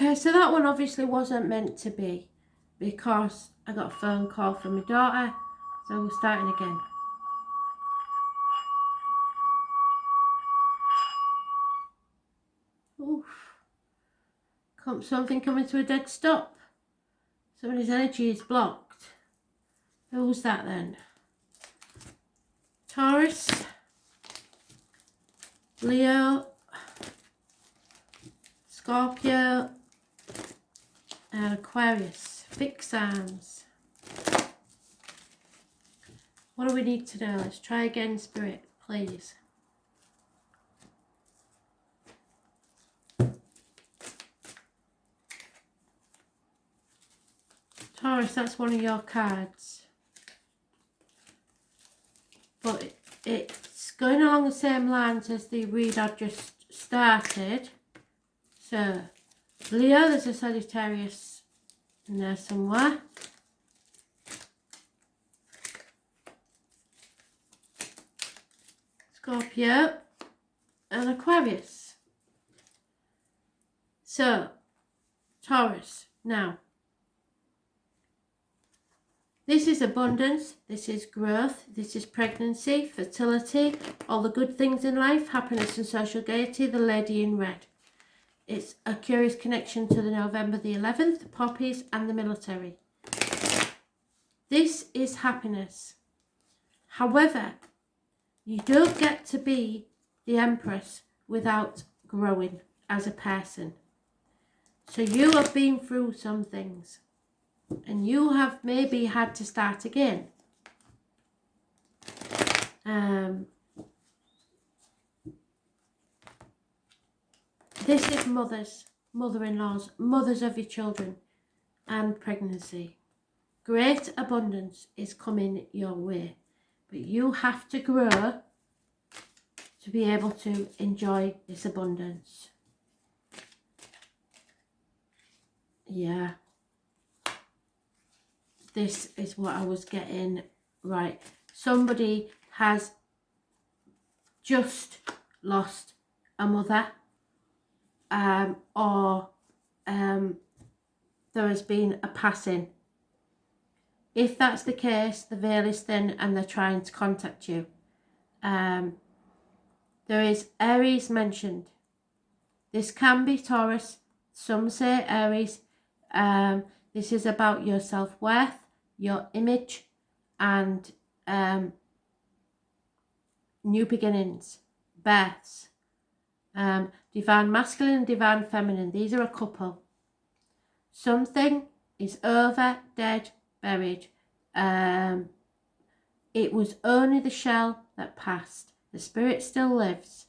Okay, so that one obviously wasn't meant to be because I got a phone call from my daughter. So we're starting again. Oof. Something coming to a dead stop. Somebody's energy is blocked. Who's that then? Taurus, Leo, Scorpio, and Aquarius. Fixed arms. What do we need to know? Let's try again, Spirit, please. Taurus, that's one of your cards. But it's going along the same lines as the read I just started. So, Leo, there's a Sagittarius in there somewhere. Scorpio and Aquarius. So, Taurus, now, this is abundance, this is growth, this is pregnancy, fertility, all the good things in life, happiness and social gaiety, the lady in red. It's a curious connection to the November the 11th, poppies and the military. This is happiness. However, you don't get to be the Empress without growing as a person. So you have been through some things. And you have maybe had to start again. This is mothers, mother-in-laws, mothers of your children, and pregnancy. Great abundance is coming your way. But you have to grow to be able to enjoy this abundance. Yeah. This is what I was getting right. Somebody has just lost a mother, or there has been a passing. If that's the case, the veil is thin and they're trying to contact you. There is Aries mentioned. This can be Taurus. Some say Aries. This is about your self-worth, your image, and new beginnings, births. Divine masculine and divine feminine. These are a couple. Something is over, dead, buried. It was only the shell that passed. The spirit still lives.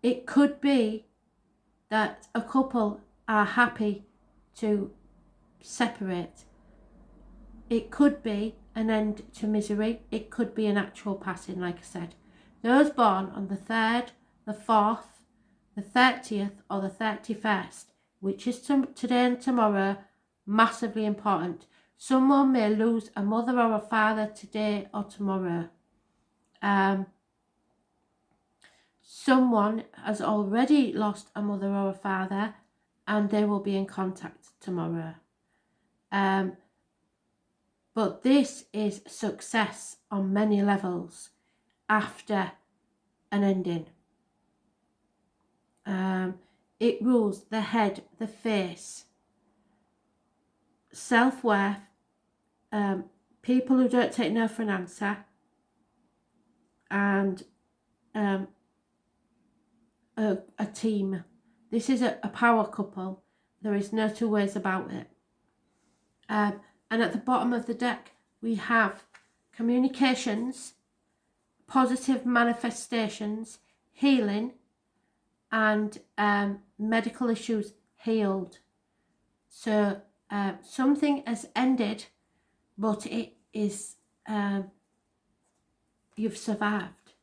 It could be that a couple are happy to separate. It could be an end to misery. It could be an actual passing, like I said. Those born on the 3rd, the 4th, the 30th or the 31st, which is today and tomorrow, massively important. Someone may lose a mother or a father today or tomorrow. Someone has already lost a mother or a father and they will be in contact tomorrow. But this is success on many levels after an ending. It rules the head, the face, self-worth, people who don't take no for an answer, and a team. This is a power couple. There is no two ways about it. And at the bottom of the deck, we have communications, positive manifestations, healing, and medical issues healed. So something has ended, but it is, you've survived,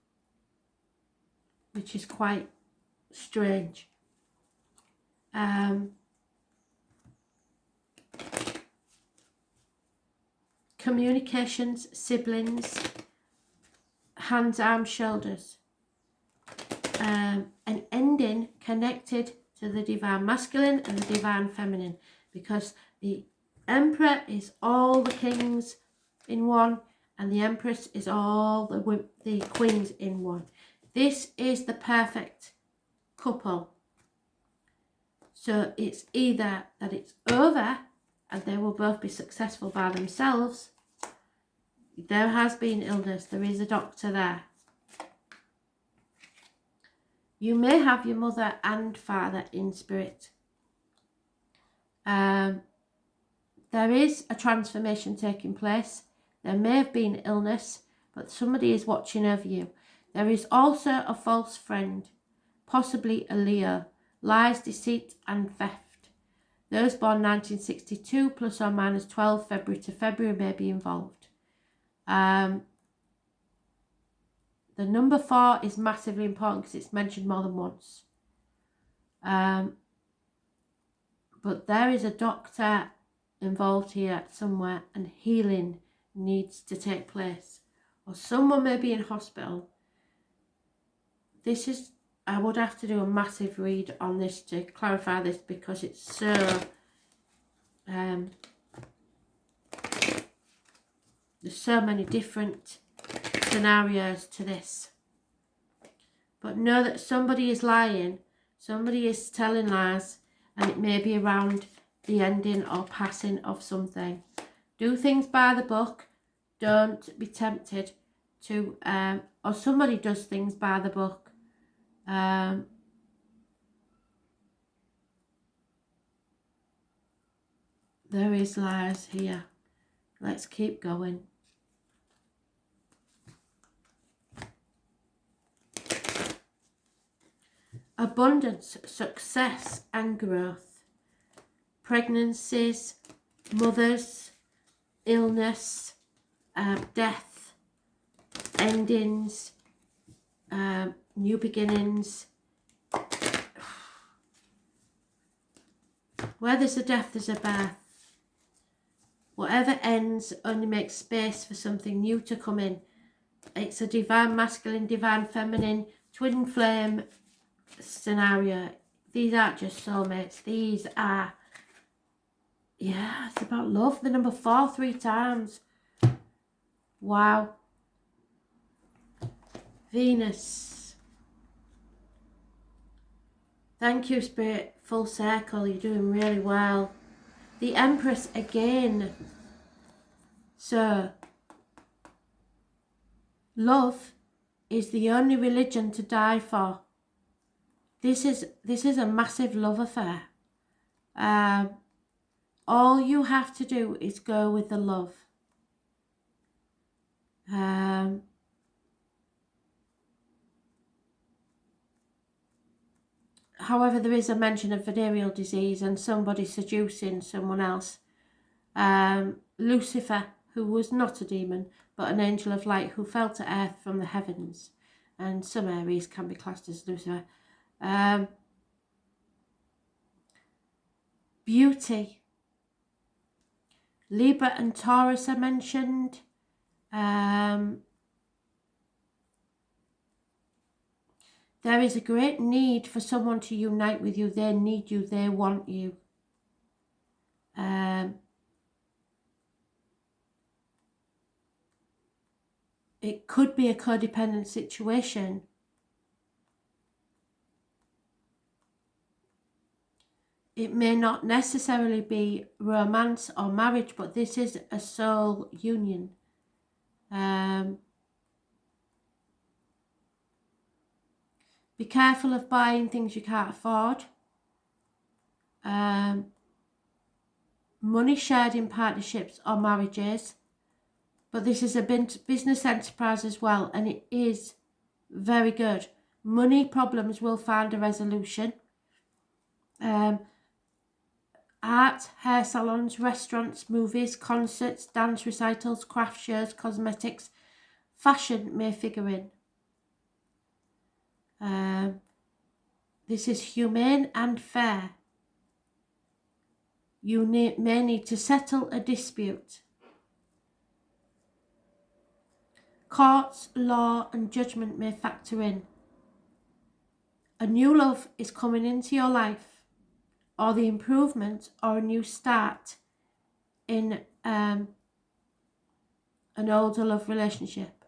which is quite strange. Communications, siblings, hands, arms, shoulders. An ending connected to the divine masculine and the divine feminine, because the Emperor is all the kings in one, and the Empress is all the queens in one. This is the perfect couple. So it's either that it's over and they will both be successful by themselves. There has been illness. There is a doctor there. You may have your mother and father in spirit. There is a transformation taking place. There may have been illness, but somebody is watching over you. There is also a false friend, possibly a Leo. Lies, deceit and theft. Those born 1962 plus or minus 12 February to February may be involved. The number 4 is massively important because it's mentioned more than once. But there is a doctor involved here somewhere, and healing needs to take place. Or someone may be in hospital. This is, I would have to do a massive read on this to clarify this, because it's so there's so many different scenarios to this. But know that somebody is lying, somebody is telling lies, and it may be around the ending or passing of something. Do things by the book. Don't be tempted to, or somebody does things by the book. There is lies here. Let's keep going. Abundance, success and growth. Pregnancies, mothers, illness, death, endings, new beginnings. Where there's a death, there's a birth. Whatever ends only makes space for something new to come in. It's a divine masculine, divine feminine, twin flame scenario. These aren't just soulmates. These are, yeah, it's about love. The number 4 3 times. Wow. Venus. Thank you, Spirit. Full circle. You're doing really well. The Empress again. So, love is the only religion to die for. This is a massive love affair. All you have to do is go with the love. However, there is a mention of venereal disease and somebody seducing someone else. Lucifer, who was not a demon, but an angel of light who fell to earth from the heavens. And some Aries can be classed as Lucifer. Beauty. Libra and Taurus are mentioned. There is a great need for someone to unite with you. They need you. They want you. It could be a codependent situation. It may not necessarily be romance or marriage, but this is a soul union. Be careful of buying things you can't afford. Money shared in partnerships or marriages. But this is a business enterprise as well, and it is very good. Money problems will find a resolution. Art, hair salons, restaurants, movies, concerts, dance recitals, craft shows, cosmetics, fashion may figure in. This is humane and fair. You may need to settle a dispute. Courts, law and judgment may factor in. A new love is coming into your life. or the improvement or a new start in an older love relationship.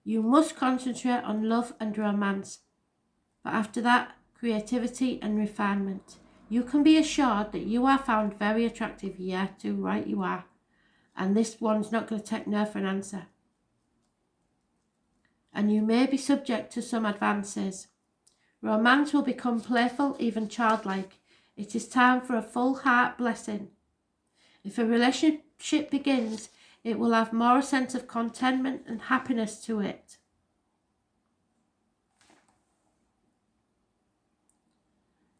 You must concentrate on love and romance, but after that, creativity and refinement. You can be assured that you are found very attractive. Yeah, too right you are. And this one's not going to take no for an answer. And you may be subject to some advances. Romance will become playful, even childlike. It is time for a full heart blessing. If a relationship begins, it will have more a sense of contentment and happiness to it.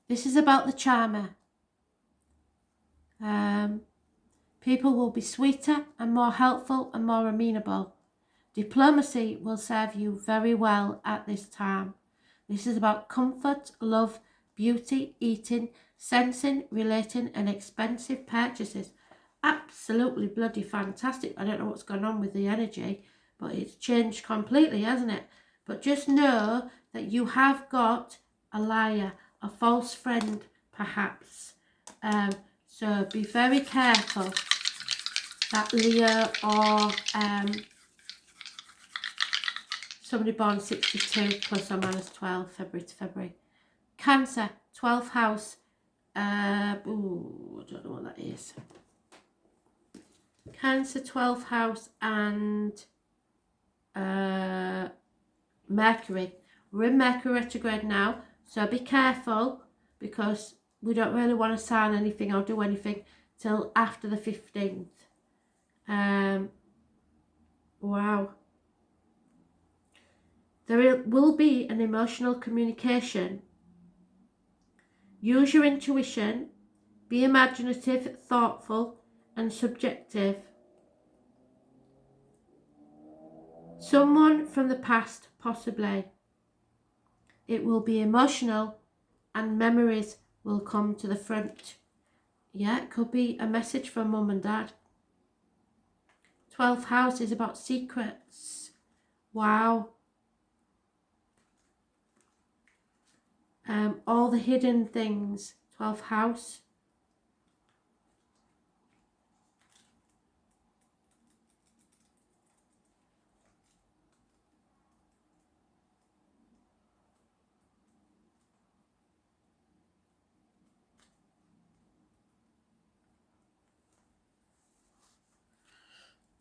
This is about the charmer. People will be sweeter and more helpful and more amenable. Diplomacy will serve you very well at this time. This is about comfort, love, beauty, eating, sensing, relating, and expensive purchases. Absolutely bloody fantastic. I don't know what's going on with the energy, but it's changed completely, hasn't it? But just know that you have got a liar, a false friend, perhaps. So be very careful that Leo or somebody born 62 plus or minus 12, February to February. Cancer, 12th house. I don't know what that is. Cancer, 12th house, and Mercury. We're in Mercury retrograde now, so be careful because we don't really want to sign anything or do anything till after the 15th. Wow. There will be an emotional communication. Use your intuition. Be imaginative, thoughtful, and subjective. Someone from the past, possibly. It will be emotional and memories will come to the front. Yeah, it could be a message from mum and dad. 12th house is about secrets. Wow. All the hidden things. 12th house.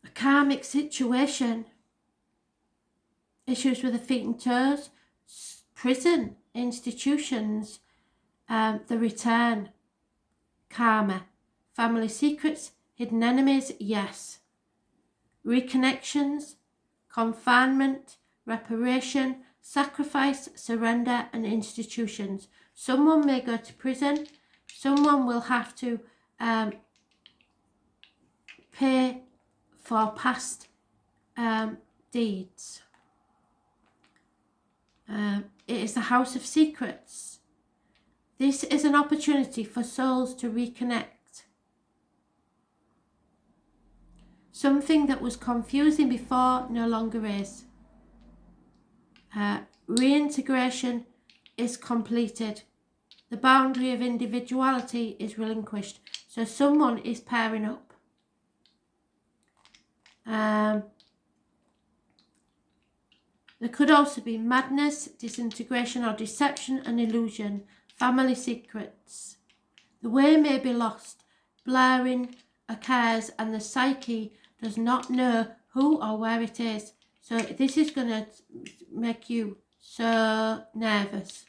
A karmic situation. Issues with the feet and toes. Prison. Institutions. The return. Karma. Family secrets. Hidden enemies. Yes. Reconnections. Confinement. Reparation. Sacrifice. Surrender. And institutions. Someone may go to prison. Someone will have to pay for past deeds. It is the house of secrets. This is an opportunity for souls to reconnect. Something that was confusing before no longer is. Reintegration is completed. The boundary of individuality is relinquished. So someone is pairing up. There could also be madness, disintegration or deception and illusion. Family secrets. The way may be lost. Blurring occurs and the psyche does not know who or where it is. So this is going to make you so nervous.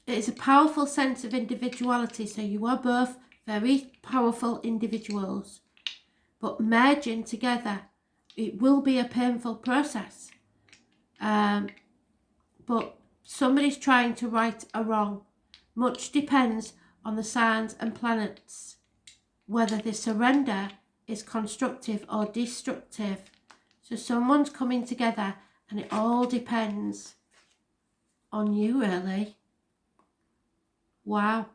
It's a powerful sense of individuality. So you are both very powerful individuals. But merging together, it will be a painful process. But somebody's trying to right a wrong. Much depends on the signs and planets, whether the surrender is constructive or destructive. So someone's coming together and it all depends on you, really. Wow.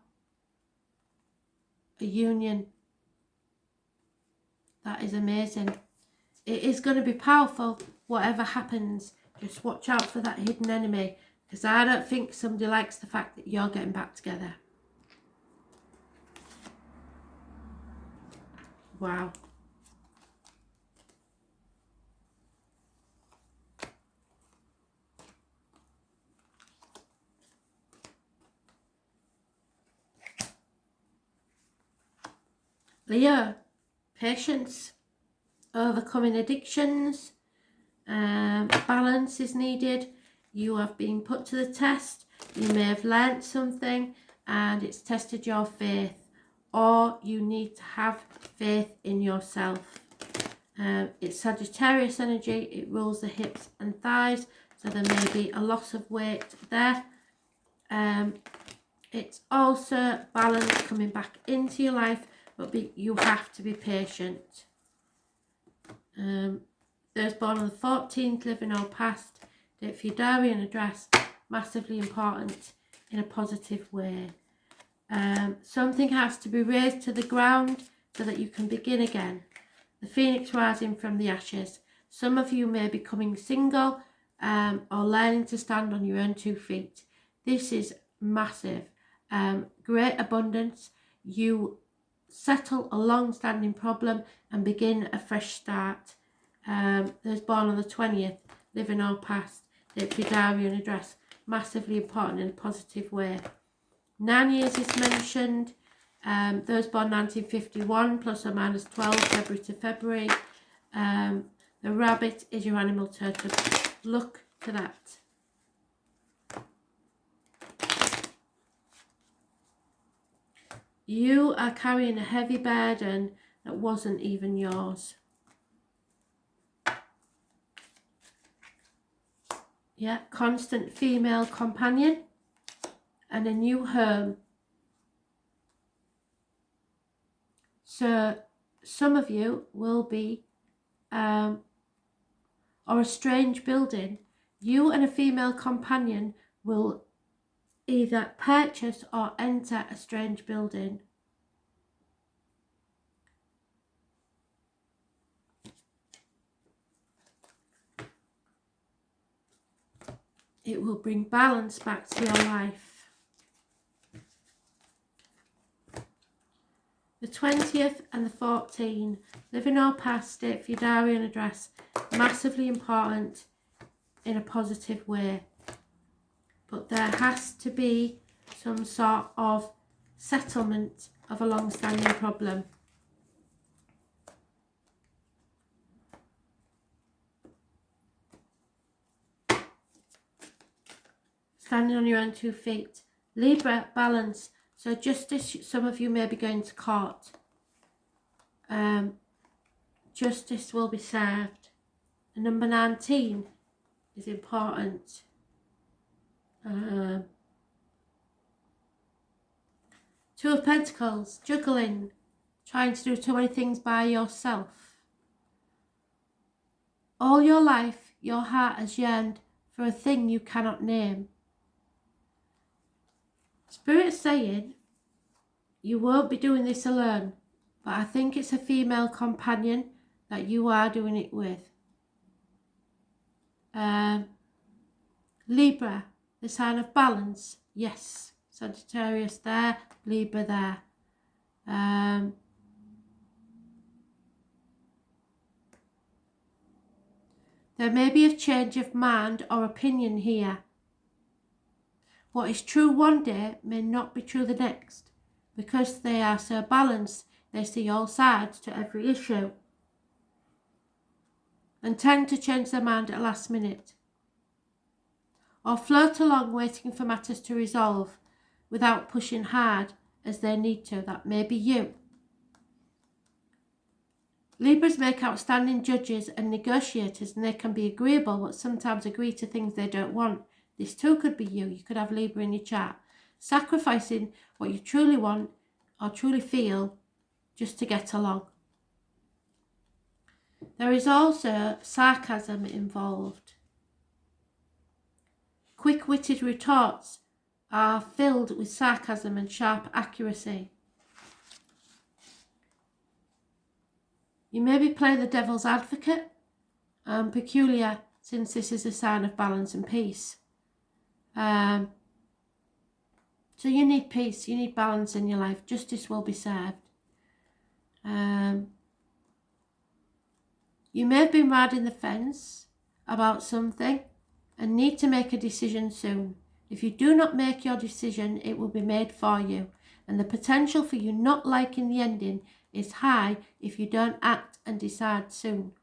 A union. That is amazing. It is going to be powerful, whatever happens. Just watch out for that hidden enemy, because I don't think somebody likes the fact that you're getting back together. Wow. Leo, patience, overcoming addictions, balance is needed. You have been put to the test. You may have learnt something and it's tested your faith, or you need to have faith in yourself. It's Sagittarius energy. It rules the hips and thighs, so there may be a loss of weight there. It's also balance coming back into your life, but you have to be patient. Those born on the 14th, living or past, date for your diary and address, massively important in a positive way. Something has to be razed to the ground so that you can begin again. The phoenix rising from the ashes. Some of you may be becoming single or learning to stand on your own 2 feet. This is massive. Great abundance. You settle a long-standing problem and begin a fresh start. Those born on the 20th, living or past, date for your diary and address, massively important in a positive way. 9 years is mentioned. Those born 1951, plus or minus 12, February to February. The rabbit is your animal totem. Look to that. You are carrying a heavy burden that wasn't even yours. Yeah, constant female companion and a new home. So some of you will be, or a strange building. You and a female companion will either purchase or enter a strange building. It will bring balance back to your life. The 20th and the 14th, living or past, date for your diary and address, massively important in a positive way. But there has to be some sort of settlement of a long-standing problem. Standing on your own 2 feet. Libra, balance. So justice, some of you may be going to court. Justice will be served. And number 19 is important. Two of Pentacles, juggling, trying to do too many things by yourself. All your life, your heart has yearned for a thing you cannot name. Spirit's saying you won't be doing this alone, but I think it's a female companion that you are doing it with. Libra, the sign of balance. Yes, Sagittarius there, Libra there. There may be a change of mind or opinion here. What is true one day may not be true the next. Because they are so balanced, they see all sides to every issue and tend to change their mind at the last minute, or float along waiting for matters to resolve without pushing hard as they need to. That may be you. Libras make outstanding judges and negotiators, and they can be agreeable but sometimes agree to things they don't want. This too could be you. You could have Libra in your chart. Sacrificing what you truly want or truly feel just to get along. There is also sarcasm involved. Quick-witted retorts are filled with sarcasm and sharp accuracy. You may be playing the devil's advocate, peculiar since this is a sign of balance and peace. So you need peace, you need balance in your life. Justice will be served. You may have been riding the fence about something and need to make a decision soon. If you do not make your decision, it will be made for you. And the potential for you not liking the ending is high if you don't act and decide soon.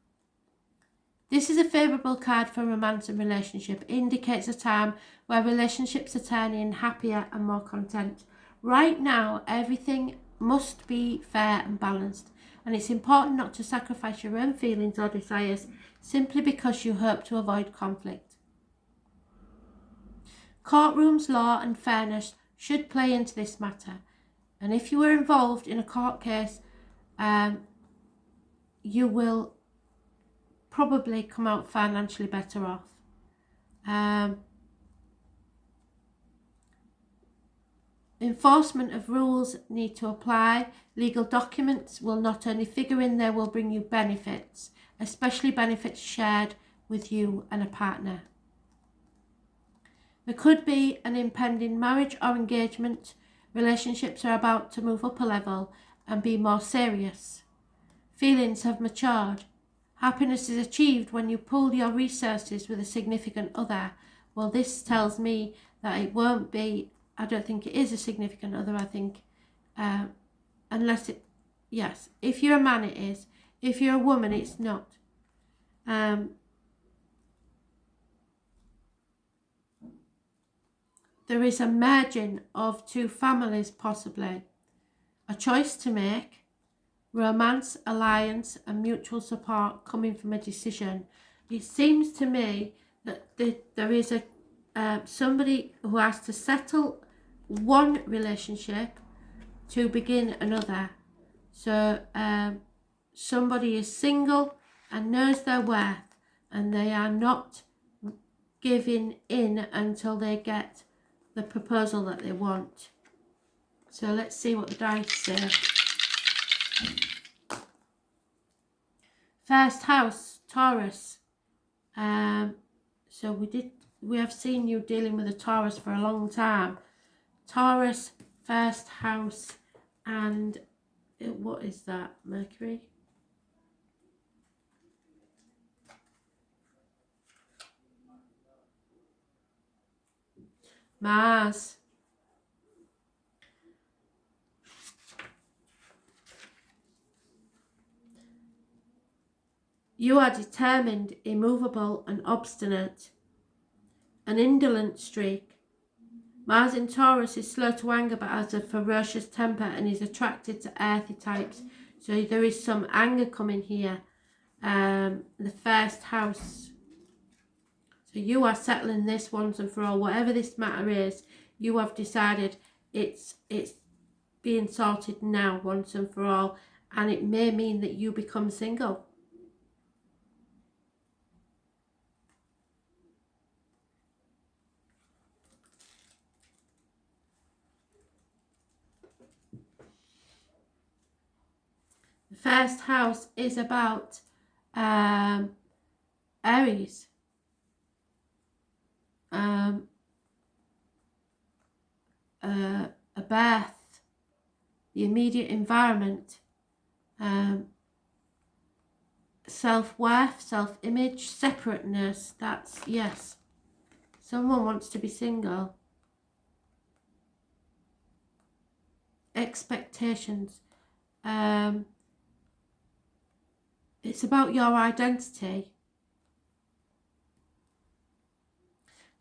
This is a favourable card for romance and relationship. It indicates a time where relationships are turning happier and more content. Right now, everything must be fair and balanced, and it's important not to sacrifice your own feelings or desires simply because you hope to avoid conflict. Courtrooms, law and fairness should play into this matter, and if you were involved in a court case, you will probably come out financially better off. Enforcement of rules need to apply. Legal documents will not only figure in, they will bring you benefits, especially benefits shared with you and a partner. There could be an impending marriage or engagement. Relationships are about to move up a level and be more serious. Feelings have matured. Happiness is achieved when you pool your resources with a significant other. Well, this tells me that it won't be, I don't think it is a significant other, I think, unless it, yes, if you're a man it is, if you're a woman it's not. There is a merging of two families possibly, a choice to make, romance, alliance and mutual support coming from a decision. It seems to me that there is a somebody who has to settle one relationship to begin another. So somebody is single and knows their worth, and they are not giving in until they get the proposal that they want. So let's see what the dice say. First house, Taurus. So we have seen you dealing with a Taurus for a long time. Taurus, first house, and what is that? Mercury? Mars. You are determined, immovable and obstinate. An indolent streak. Mars in Taurus is slow to anger but has a ferocious temper and is attracted to earthy types. So there is some anger coming here. The first house. So you are settling this once and for all. Whatever this matter is, you have decided it's being sorted now once and for all. And it may mean that you become single. The first house is about Aries. A birth, the immediate environment, self-worth, self-image, separateness. That's, yes, someone wants to be single. Expectations. It's about your identity.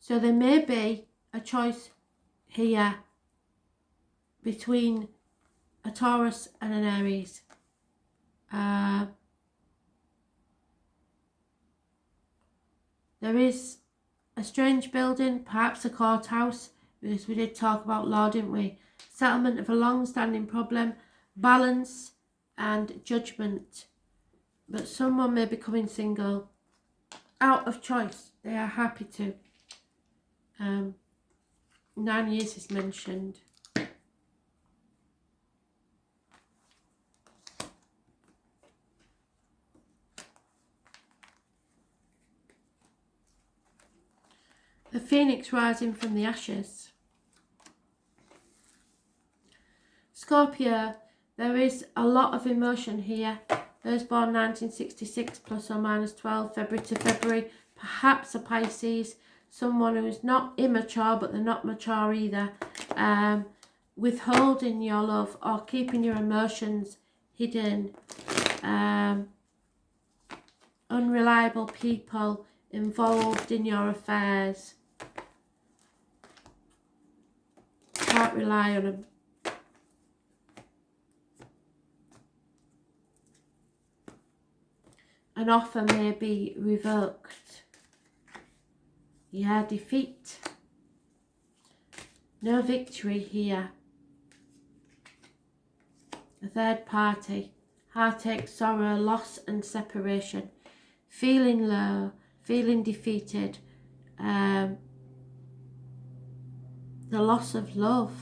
So there may be a choice here between a Taurus and an Aries. There is a strange building, perhaps a courthouse, because we did talk about law, didn't we? Settlement of a long-standing problem, balance and judgment. But someone may be becoming single out of choice. They are happy to. 9 years is mentioned. The phoenix rising from the ashes. Scorpio, there is a lot of emotion here. Those born 1966 plus or minus 12, February to February. Perhaps a Pisces, someone who's not immature but they're not mature either. Withholding your love or keeping your emotions hidden. Unreliable people involved in your affairs. Can't rely on them. An offer may be revoked. Yeah, defeat. No victory here. A third party. Heartache, sorrow, loss and separation. Feeling low, feeling defeated. The loss of love.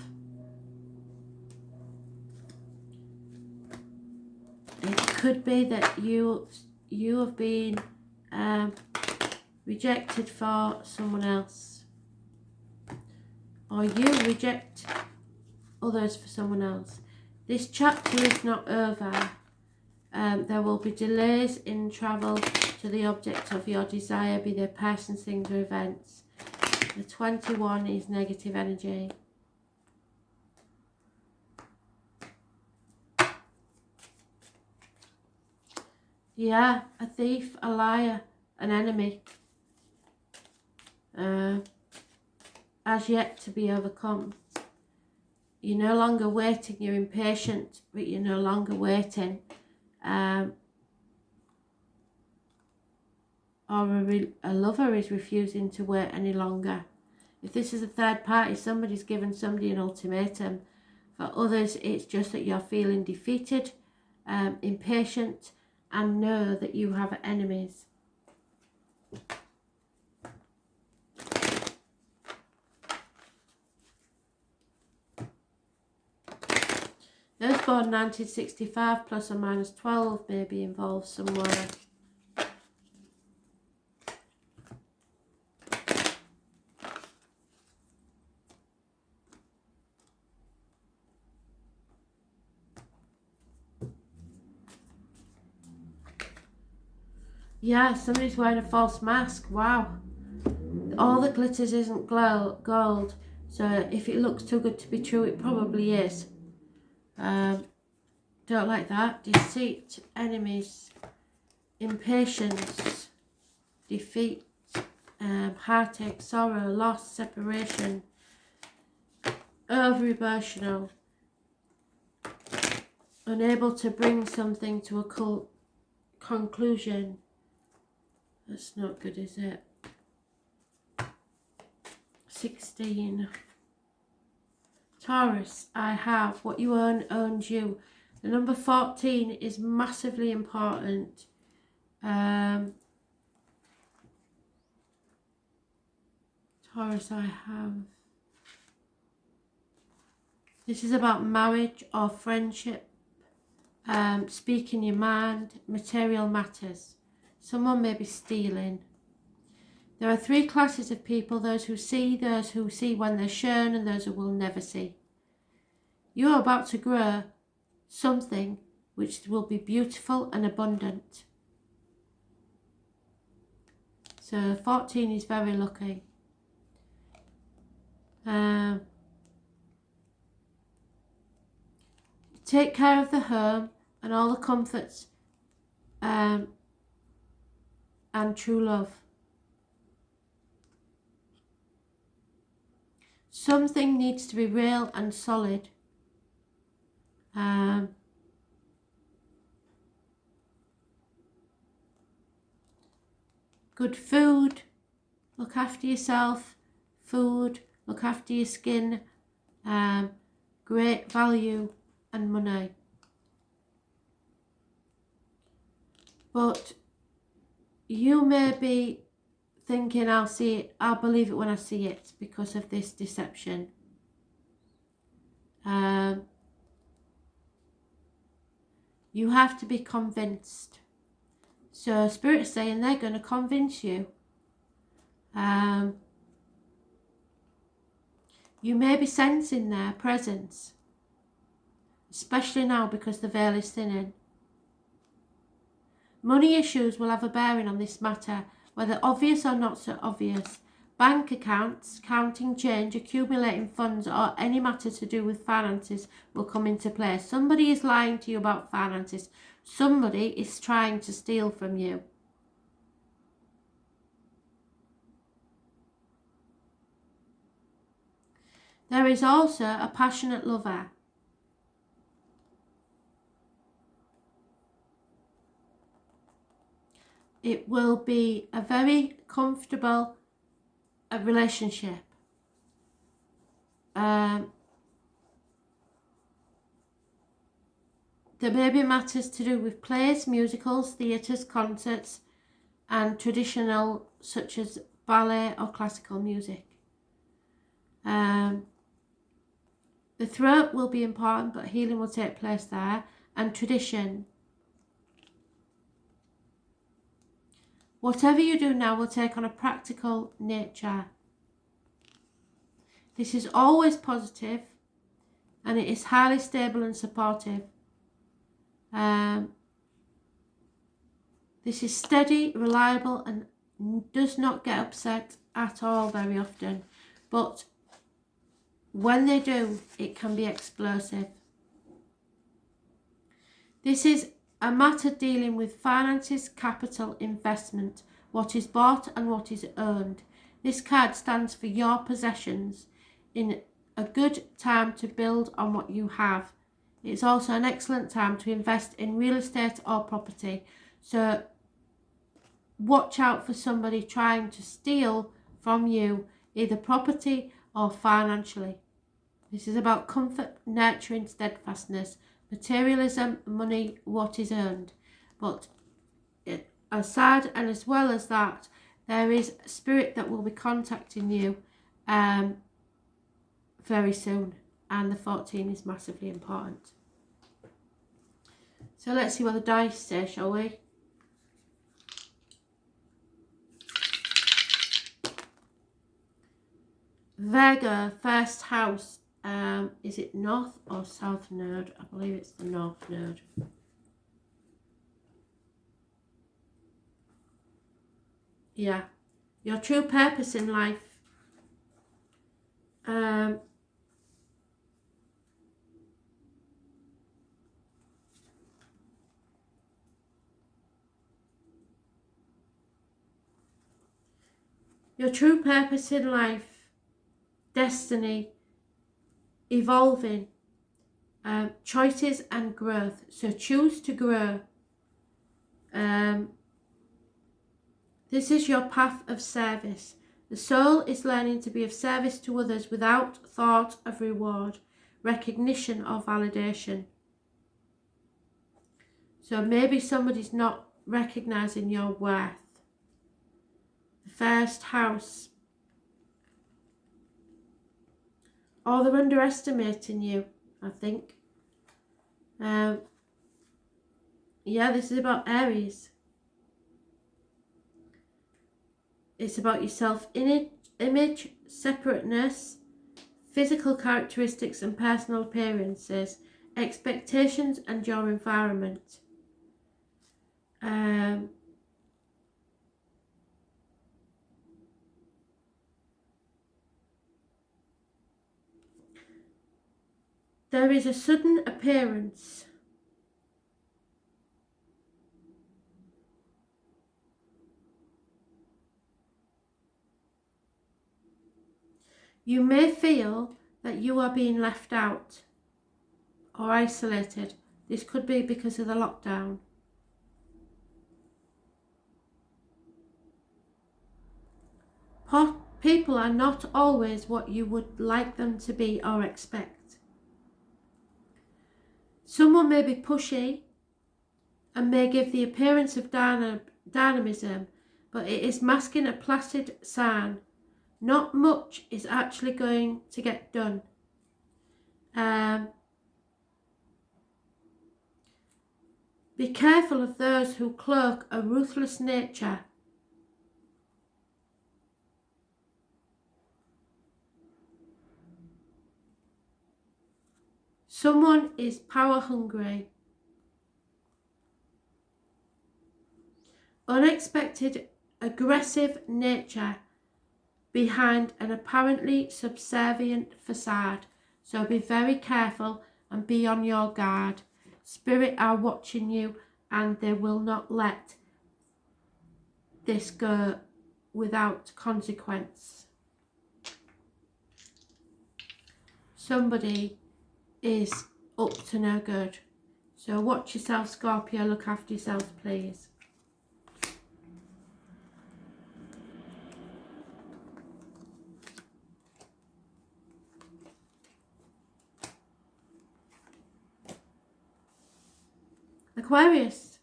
It could be that you have been rejected for someone else, or you reject others for someone else. This chapter is not over. There will be delays in travel to the object of your desire, be they persons, things or events. The 21 is negative energy. Yeah, a thief, a liar, an enemy. As yet to be overcome. You're no longer waiting, you're impatient, but you're no longer waiting. Or a lover is refusing to wait any longer. If this is a third party, somebody's given somebody an ultimatum. For others, it's just that you're feeling defeated, impatient, and know that you have enemies. Those born 1965 plus or minus 12 may be involved somewhere. Yeah, somebody's wearing a false mask. Wow. All that glitters isn't gold. So if it looks too good to be true, it probably is. Don't like that. Deceit, enemies, impatience, defeat, heartache, sorrow, loss, separation, over-emotional, unable to bring something to a conclusion. That's not good, is it? 16. Taurus, I have. What you earn owns you. The number 14 is massively important. Taurus, I have. This is about marriage or friendship. Speaking your mind, material matters. Someone may be stealing. There are three classes of people: those who see when they're shown, and those who will never see. You are about to grow something which will be beautiful and abundant. So 14 is very lucky. Take care of the home and all the comforts and true love. Something needs to be real and solid. Good food, look after yourself, food, look after your skin, great value and money. But you may be thinking, I'll see it, I'll believe it when I see it, because of this deception. You have to be convinced. So Spirit's saying they're going to convince you. You may be sensing their presence, especially now because the veil is thinning. Money issues will have a bearing on this matter, whether obvious or not so obvious. Bank accounts, counting change, accumulating funds, or any matter to do with finances will come into play. Somebody is lying to you about finances. Somebody is trying to steal from you. There is also a passionate lover. It will be a very comfortable relationship. There may be matters to do with plays, musicals, theatres, concerts, and traditional such as ballet or classical music. The throat will be important, but healing will take place there. And tradition. Whatever you do now will take on a practical nature. This is always positive, and it is highly stable and supportive. This is steady, reliable, and does not get upset at all very often. But when they do, it can be explosive. This is a matter dealing with finances, capital, investment, what is bought and what is earned. This card stands for your possessions in a good time to build on what you have. It's also an excellent time to invest in real estate or property. So watch out for somebody trying to steal from you, either property or financially. This is about comfort, nurturing, steadfastness, materialism, money, what is earned. But aside and as well as that, there is a spirit that will be contacting you very soon, and the 14 is massively important. So let's see what the dice say, shall we? Virgo, first house. Is it north or south node? I believe it's the north node. Yeah. Your true purpose in life. Your true purpose in life, destiny, evolving, choices and growth. So choose to grow. This is your path of service. The soul is learning to be of service to others without thought of reward, recognition or validation. So maybe somebody's not recognizing your worth. The first house. Or they're underestimating you, I think. Yeah, this is about Aries. It's about your self-image, separateness, physical characteristics and personal appearances, expectations and your environment. There is a sudden appearance. You may feel that you are being left out or isolated. This could be because of the lockdown. People are not always what you would like them to be or expect. Someone may be pushy and may give the appearance of dynamism, but it is masking a placid sign. Not much is actually going to get done. Be careful of those who cloak a ruthless nature. Someone is power hungry. Unexpected aggressive nature behind an apparently subservient facade. So be very careful and be on your guard. Spirit are watching you and they will not let this go without consequence. Somebody is up to no good. So watch yourself, Scorpio. Look after yourself, please. Aquarius.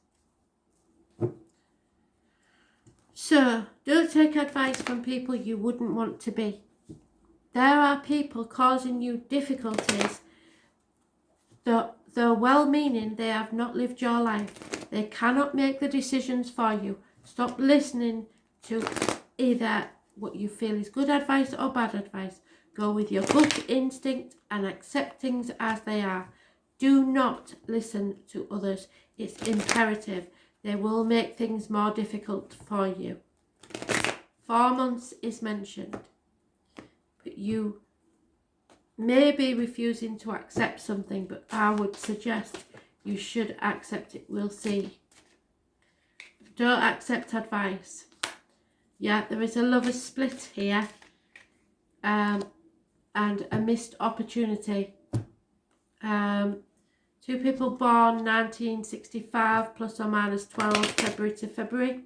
So, don't take advice from people you wouldn't want to be. There are people causing you difficulties. Though well-meaning, they have not lived your life. They cannot make the decisions for you. Stop listening to either what you feel is good advice or bad advice. Go with your gut instinct and accept things as they are. Do not listen to others. It's imperative. They will make things more difficult for you. 4 months is mentioned. But you may be refusing to accept something, but I would suggest you should accept it. We'll see. Don't accept advice. Yeah, there is a lover's split here. And a missed opportunity. 2 people born 1965 plus or minus 12 February to February.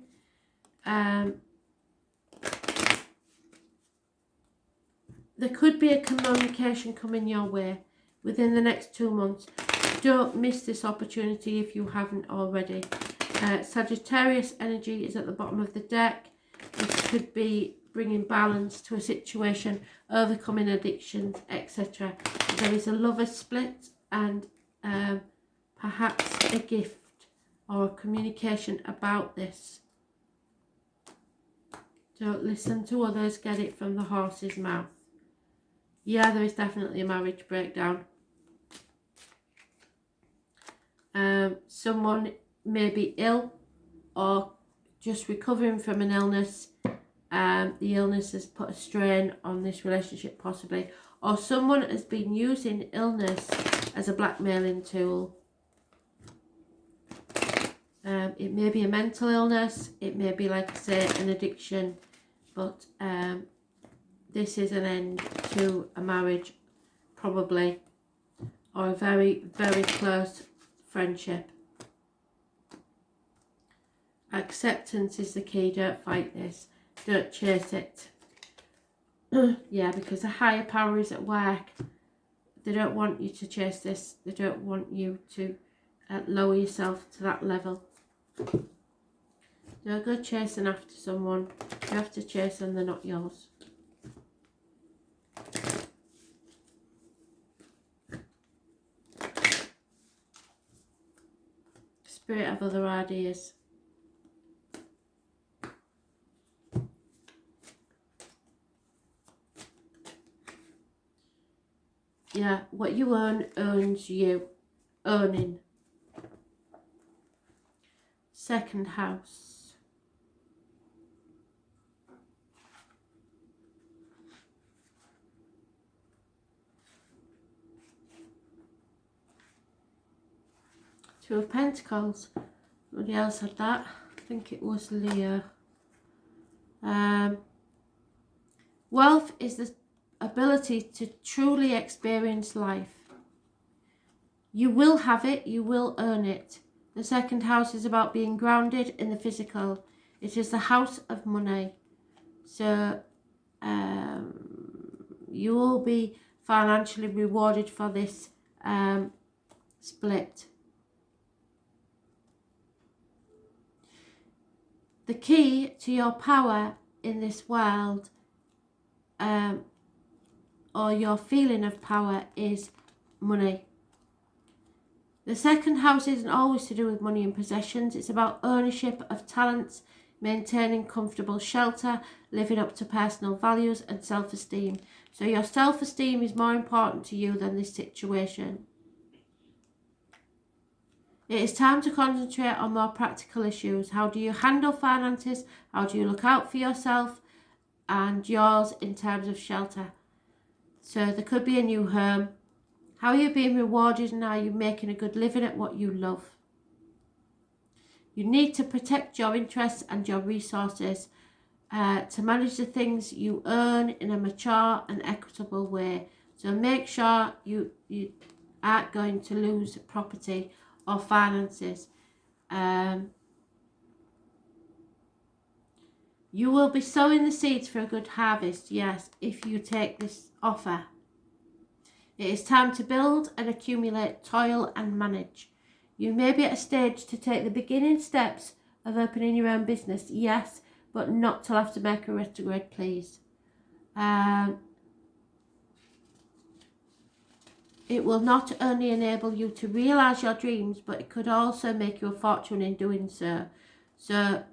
There could be a communication coming your way within the next 2 months. Don't miss this opportunity if you haven't already. Sagittarius energy is at the bottom of the deck. This could be bringing balance to a situation, overcoming addictions, etc. There is a lover's split and perhaps a gift or a communication about this. Don't listen to others, get it from the horse's mouth. Yeah, there is definitely a marriage breakdown. Someone may be ill or just recovering from an illness. The illness has put a strain on this relationship possibly. Or someone has been using illness as a blackmailing tool. It may be a mental illness. It may be, like I say, an addiction. But this is an end to a marriage, probably, or a very, very close friendship. Acceptance is the key. Don't fight this. Don't chase it. Yeah, because the higher power is at work. They don't want you to chase this. They don't want you to lower yourself to that level. Don't go chasing after someone. You have to chase them, they're not yours. Spirit have other ideas. Yeah, what you own owns you. Owning. Second house. Two of Pentacles. Somebody else had that. I think it was Leo. Wealth is the ability to truly experience life. You will have it, you will earn it. The second house is about being grounded in the physical. It is the house of money. So you will be financially rewarded for this split. The key to your power in this world, or your feeling of power, is money. The second house isn't always to do with money and possessions. It's about ownership of talents, maintaining comfortable shelter, living up to personal values and self-esteem. So your self-esteem is more important to you than this situation. It is time to concentrate on more practical issues. How do you handle finances? How do you look out for yourself and yours in terms of shelter? So there could be a new home. How are you being rewarded, and are you making a good living at what you love? You need to protect your interests and your resources to manage the things you earn in a mature and equitable way. So make sure you aren't going to lose property or finances. You will be sowing the seeds for a good harvest, yes, if you take this offer. It is time to build and accumulate, toil and manage. You may be at a stage to take the beginning steps of opening your own business, yes, but not till after Mercury retrograde, please. It will not only enable you to realise your dreams, but it could also make you a fortune in doing so. So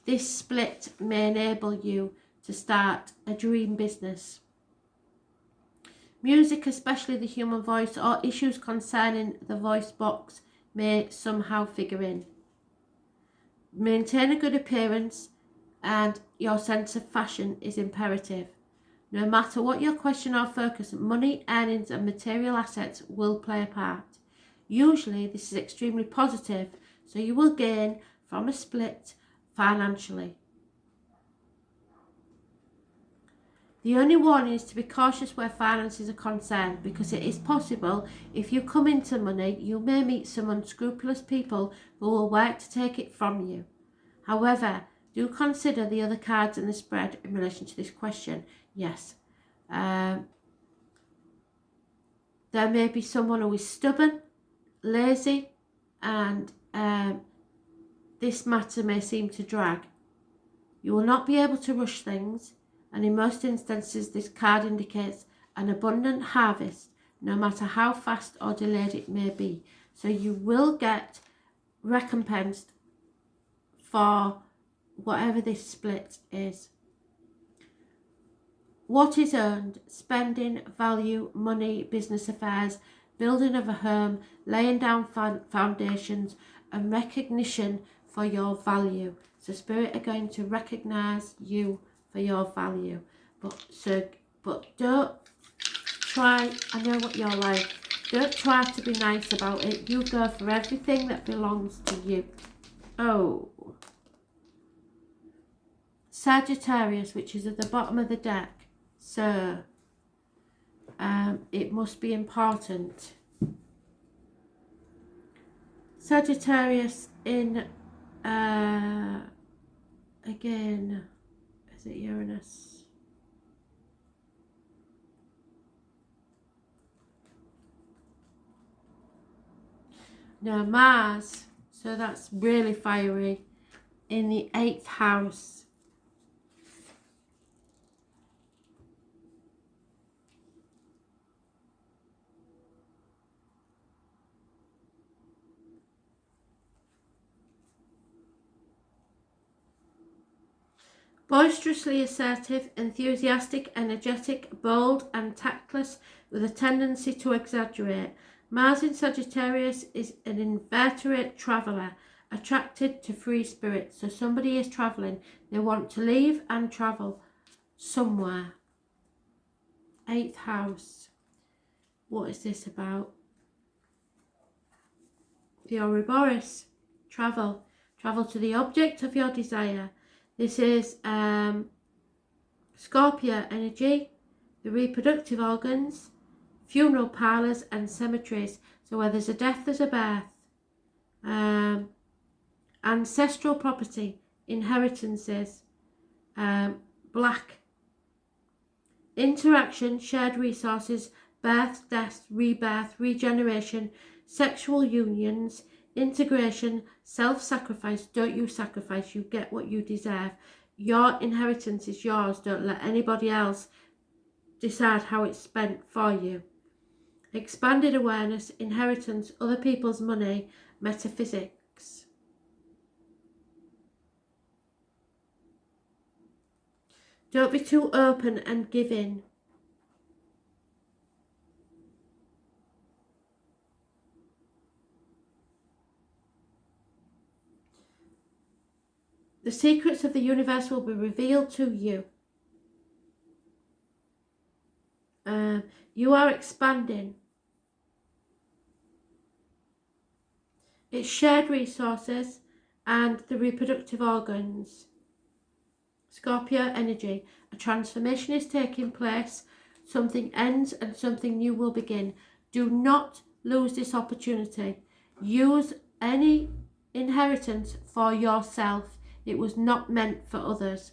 this split may enable you to start a dream business. Music, especially the human voice, or issues concerning the voice box may somehow figure in. Maintain a good appearance, and your sense of fashion is imperative. No matter what your question or focus, money, earnings and material assets will play a part. Usually this is extremely positive, so you will gain from a split financially. The only warning is to be cautious where finances are concerned, because it is possible if you come into money, you may meet some unscrupulous people who will work to take it from you. However, do consider the other cards in the spread in relation to this question. Yes, there may be someone who is stubborn, lazy, and this matter may seem to drag. You will not be able to rush things, and in most instances this card indicates an abundant harvest, no matter how fast or delayed it may be. So you will get recompensed for whatever this split is. What is earned: spending, value, money, business affairs, building of a home, laying down foundations, and recognition for your value. So Spirit are going to recognise you for your value. But don't try, I know what you're like, don't try to be nice about it. You go for everything that belongs to you. Oh. Sagittarius, which is at the bottom of the deck. So it must be important. Sagittarius in again, is it Uranus? No, Mars. So that's really fiery in the 8th house. Boisterously assertive, enthusiastic, energetic, bold and tactless, with a tendency to exaggerate. Mars in Sagittarius is an inveterate traveller, attracted to free spirits. So somebody is travelling. They want to leave and travel somewhere. 8th house. What is this about? The Ouroboros. Travel. Travel to the object of your desire. This is Scorpio energy, the reproductive organs, funeral parlours and cemeteries. So where there's a death, there's a birth. Ancestral property, inheritances, black. Interaction, shared resources, birth, death, rebirth, regeneration, sexual unions, integration, self-sacrifice. Don't you sacrifice, you get what you deserve. Your inheritance is yours. Don't let anybody else decide how it's spent for you. Expanded awareness, inheritance, other people's money, metaphysics. Don't be too open and giving. The secrets of the universe will be revealed to you. You are expanding. It's shared resources and the reproductive organs. Scorpio energy. A transformation is taking place. Something ends and something new will begin. Do not lose this opportunity. Use any inheritance for yourself. It was not meant for others.